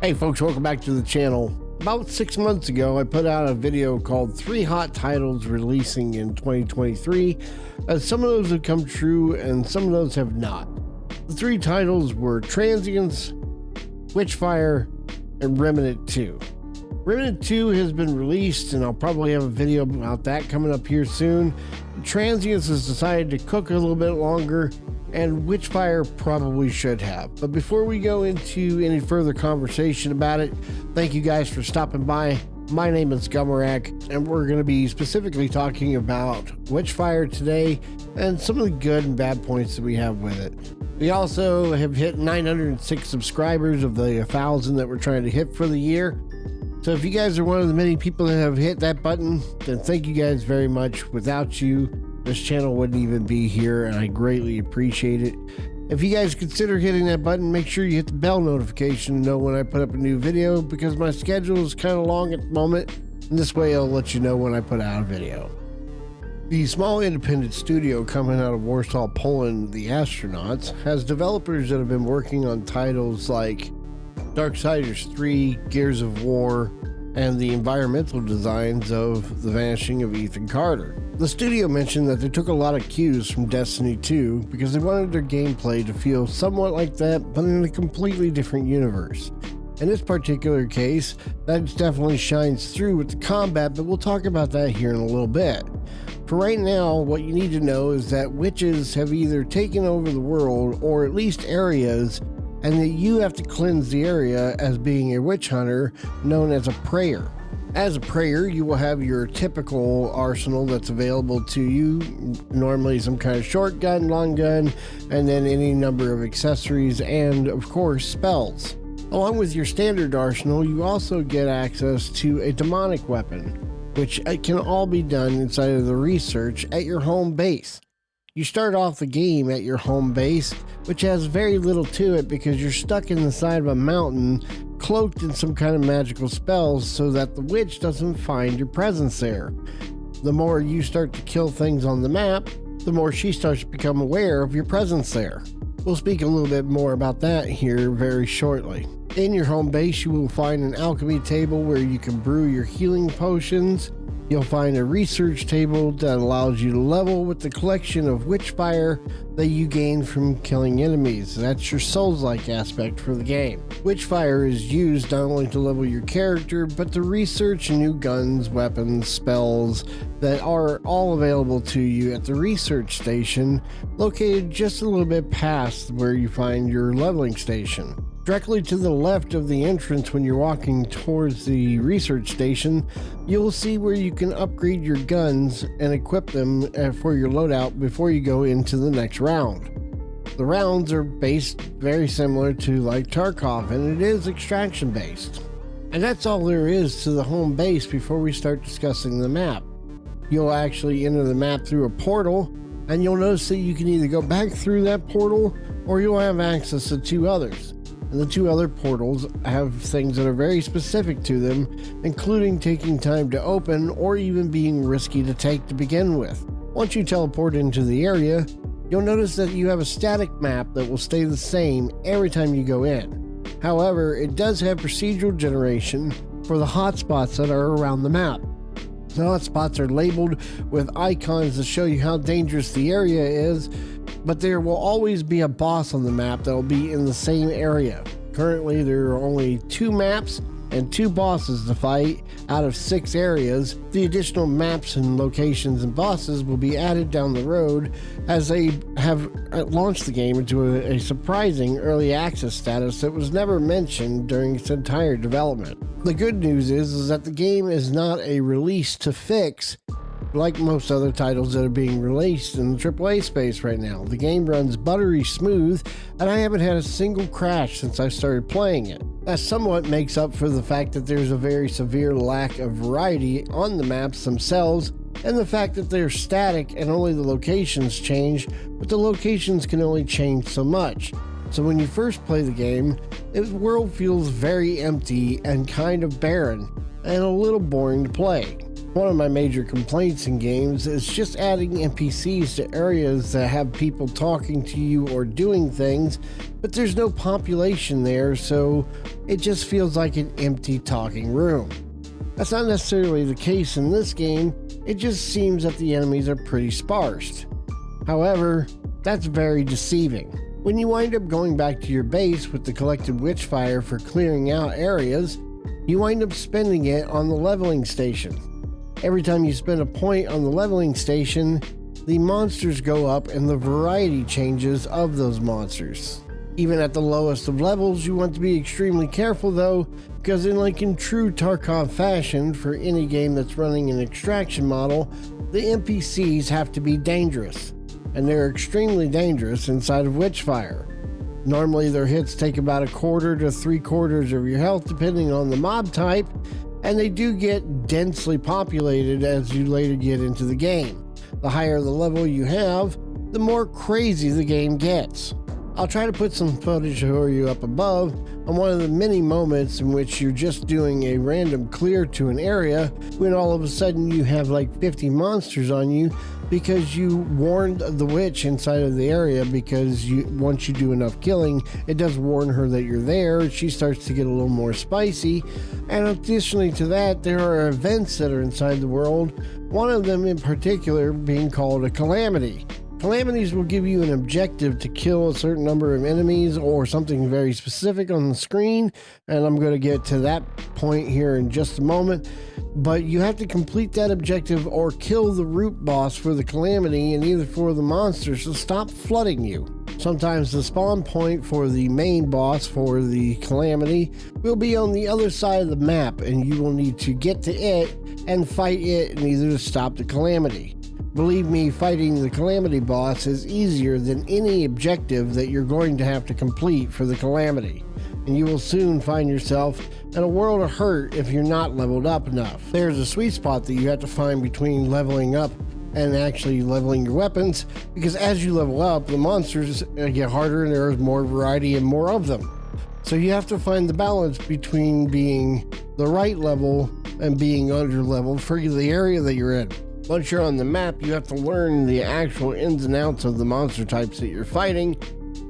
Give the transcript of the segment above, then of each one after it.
Hey folks, welcome back to the channel. About 6 months ago, I put out a video called 3 Hot Titles Releasing in 2023. Some of those have come true and some of those have not. The 3 titles were Transients, Witchfire, and Remnant 2. Remnant 2 has been released and I'll probably have a video about that coming up here soon. Transients has decided to cook a little bit longer, and Witchfire probably should have. But before we go into any further conversation about it, thank you guys for stopping by. My name is Gummerak, and we're going to be specifically talking about Witchfire today and some of the good and bad points that we have with it. We also have hit 906 subscribers of the 1,000 that we're trying to hit for the year. So if you guys are one of the many people that have hit that button, then thank you guys very much. Without you, this channel wouldn't even be here, and I greatly appreciate it. If you guys consider hitting that button, make sure you hit the bell notification to know when I put up a new video, because my schedule is kind of long at the moment, and this way I'll let you know when I put out a video. The small independent studio coming out of Warsaw, Poland, The Astronauts, has developers that have been working on titles like Darksiders 3, Gears of War, and the environmental designs of The Vanishing of Ethan Carter. The studio mentioned that they took a lot of cues from Destiny 2 because they wanted their gameplay to feel somewhat like that, but in a completely different universe. In this particular case, that definitely shines through with the combat, but we'll talk about that here in a little bit. For right now, what you need to know is that witches have either taken over the world, or at least areas, and that you have to cleanse the area as being a witch hunter known as a prayer. As a prayer, you will have your typical arsenal that's available to you, normally some kind of short gun, long gun, and then any number of accessories and, of course, spells. Along with your standard arsenal, you also get access to a demonic weapon, which can all be done inside of the research at your home base. You start off the game at your home base, which has very little to it because you're stuck in the side of a mountain, cloaked in some kind of magical spells so that the witch doesn't find your presence there. The more you start to kill things on the map, the more she starts to become aware of your presence there. We'll speak a little bit more about that here very shortly. In your home base, you will find an alchemy table where you can brew your healing potions. You'll find a research table that allows you to level with the collection of Witchfire that you gain from killing enemies. That's your Souls-like aspect for the game. Witchfire is used not only to level your character, but to research new guns, weapons, spells that are all available to you at the research station, located just a little bit past where you find your leveling station. Directly to the left of the entrance when you're walking towards the research station, you'll see where you can upgrade your guns and equip them for your loadout before you go into the next round. The rounds are based very similar to like Tarkov, and it is extraction based. And that's all there is to the home base before we start discussing the map. You'll actually enter the map through a portal, and you'll notice that you can either go back through that portal or you'll have access to 2 others. And the 2 other portals have things that are very specific to them, including taking time to open or even being risky to take to begin with. Once you teleport into the area, you'll notice that you have a static map that will stay the same every time you go in. However, it does have procedural generation for the hotspots that are around the map. The hotspots are labeled with icons to show you how dangerous the area is, but there will always be a boss on the map that will be in the same area. Currently, there are only 2 maps and 2 bosses to fight out of 6 areas. The additional maps and locations and bosses will be added down the road as they have launched the game into a surprising early access status that was never mentioned during its entire development. The good news is that the game is not a release to fix like most other titles that are being released in the AAA space right now. The game runs buttery smooth, and I haven't had a single crash since I started playing it. That somewhat makes up for the fact that there's a very severe lack of variety on the maps themselves, and the fact that they're static and only the locations change, but the locations can only change so much. So when you first play the game, the world feels very empty and kind of barren. and a little boring to play. One of my major complaints in games is just adding NPCs to areas that have people talking to you or doing things, but there's no population there, so it just feels like an empty talking room. That's not necessarily the case in this game, it just seems that the enemies are pretty sparse. However, that's very deceiving. When you wind up going back to your base with the collected Witchfire for clearing out areas, you wind up spending it on the leveling station. Every time you spend a point on the leveling station, the monsters go up and the variety changes of those monsters. Even at the lowest of levels, you want to be extremely careful though, because in true Tarkov fashion, for any game that's running an extraction model, the NPCs have to be dangerous. And they're extremely dangerous inside of Witchfire. Normally their hits take about 1/4 to 3/4 of your health depending on the mob type, and they do get densely populated as you later get into the game. The higher the level you have, the more crazy the game gets. I'll try to put some footage for you up above on one of the many moments in which you're just doing a random clear to an area when all of a sudden you have 50 monsters on you because you warned the witch inside of the area, because once you do enough killing, it does warn her that you're there. She starts to get a little more spicy. And additionally to that, there are events that are inside the world, one of them in particular being called a Calamity. Calamities will give you an objective to kill a certain number of enemies or something very specific on the screen, and I'm going to get to that point here in just a moment. But you have to complete that objective or kill the root boss for the Calamity and either for the monsters to stop flooding you. Sometimes the spawn point for the main boss for the Calamity will be on the other side of the map, and you will need to get to it and fight it in either to stop the Calamity. Believe me, fighting the Calamity boss is easier than any objective that you're going to have to complete for the Calamity, and you will soon find yourself in a world of hurt if you're not leveled up enough. There's a sweet spot that you have to find between leveling up and actually leveling your weapons, because as you level up, the monsters get harder and there's more variety and more of them. So you have to find the balance between being the right level and being under leveled for the area that you're in. Once you're on the map, you have to learn the actual ins and outs of the monster types that you're fighting,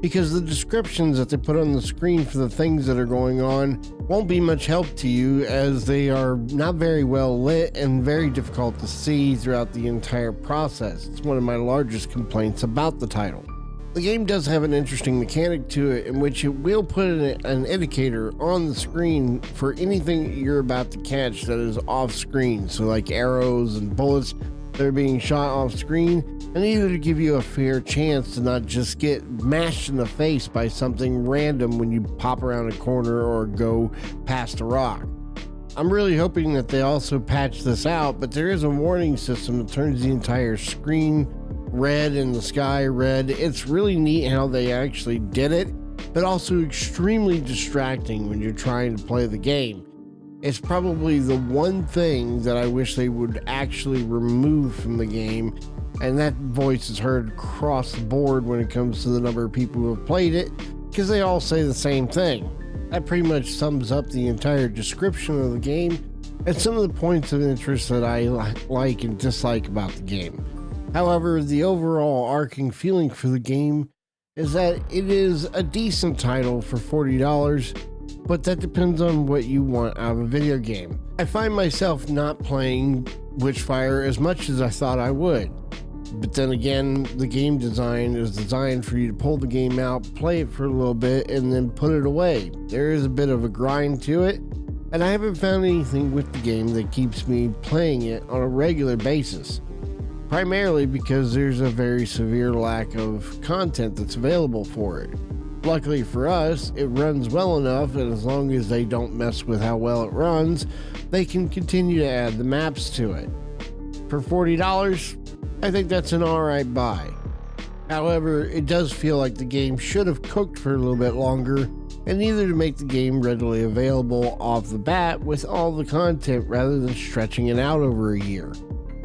because the descriptions that they put on the screen for the things that are going on won't be much help to you, as they are not very well lit and very difficult to see throughout the entire process. It's one of my largest complaints about the title. The game does have an interesting mechanic to it in which it will put an indicator on the screen for anything you're about to catch that is off screen. So like arrows and bullets that are being shot off screen, and either to give you a fair chance to not just get mashed in the face by something random when you pop around a corner or go past a rock. I'm really hoping that they also patch this out, but there is a warning system that turns the entire screen red and the sky red. It's really neat how they actually did it, but also extremely distracting when you're trying to play the game. It's probably the one thing that I wish they would actually remove from the game, and that voice is heard across the board when it comes to the number of people who have played it, because they all say the same thing. That pretty much sums up the entire description of the game and some of the points of interest that I like and dislike about the game. However, the overall arcing feeling for the game is that it is a decent title for $40, but that depends on what you want out of a video game. I find myself not playing Witchfire as much as I thought I would. But then again, the game design is designed for you to pull the game out, play it for a little bit, and then put it away. There is a bit of a grind to it, and I haven't found anything with the game that keeps me playing it on a regular basis. Primarily because there's a very severe lack of content that's available for it. Luckily for us, it runs well enough, and as long as they don't mess with how well it runs, they can continue to add the maps to it. For $40, I think that's an alright buy. However, it does feel like the game should have cooked for a little bit longer, and either to make the game readily available off the bat with all the content rather than stretching it out over a year.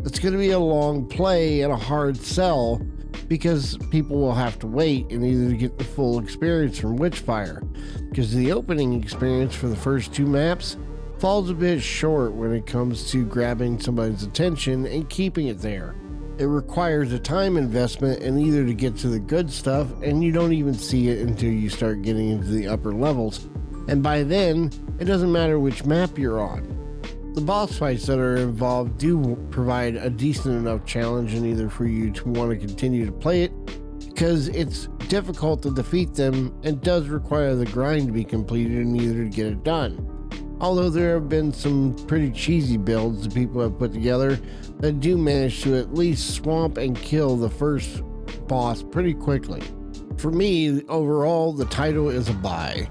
It's going to be a long play and a hard sell, because people will have to wait and either get the full experience from Witchfire, because the opening experience for the first 2 maps falls a bit short when it comes to grabbing somebody's attention and keeping it there. It requires a time investment in either to get to the good stuff, and you don't even see it until you start getting into the upper levels. And by then, it doesn't matter which map you're on. The boss fights that are involved do provide a decent enough challenge in either for you to want to continue to play it, because it's difficult to defeat them and does require the grind to be completed in either to get it done. Although there have been some pretty cheesy builds that people have put together that do manage to at least swamp and kill the first boss pretty quickly. For me, overall, the title is a buy,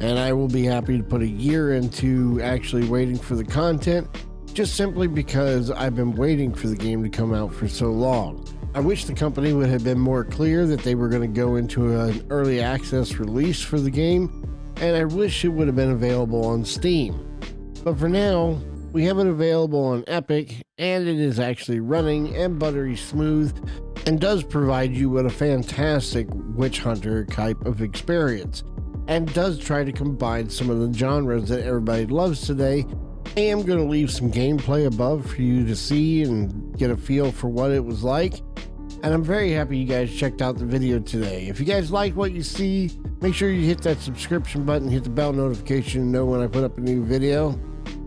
and I will be happy to put a year into actually waiting for the content, just simply because I've been waiting for the game to come out for so long. I wish the company would have been more clear that they were going to go into an early access release for the game, and I wish it would have been available on Steam. But for now, we have it available on Epic, and it is actually running and buttery smooth, and does provide you with a fantastic witch hunter type of experience, and does try to combine some of the genres that everybody loves today. I am going to leave some gameplay above for you to see and get a feel for what it was like. And I'm very happy you guys checked out the video today. If you guys like what you see, make sure you hit that subscription button, hit the bell notification to know when I put up a new video,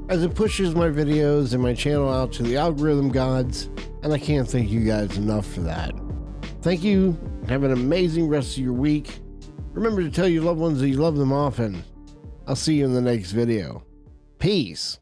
as it pushes my videos and my channel out to the algorithm gods, and I can't thank you guys enough for that. Thank you. Have an amazing rest of your week. Remember to tell your loved ones that you love them often. I'll see you in the next video. Peace.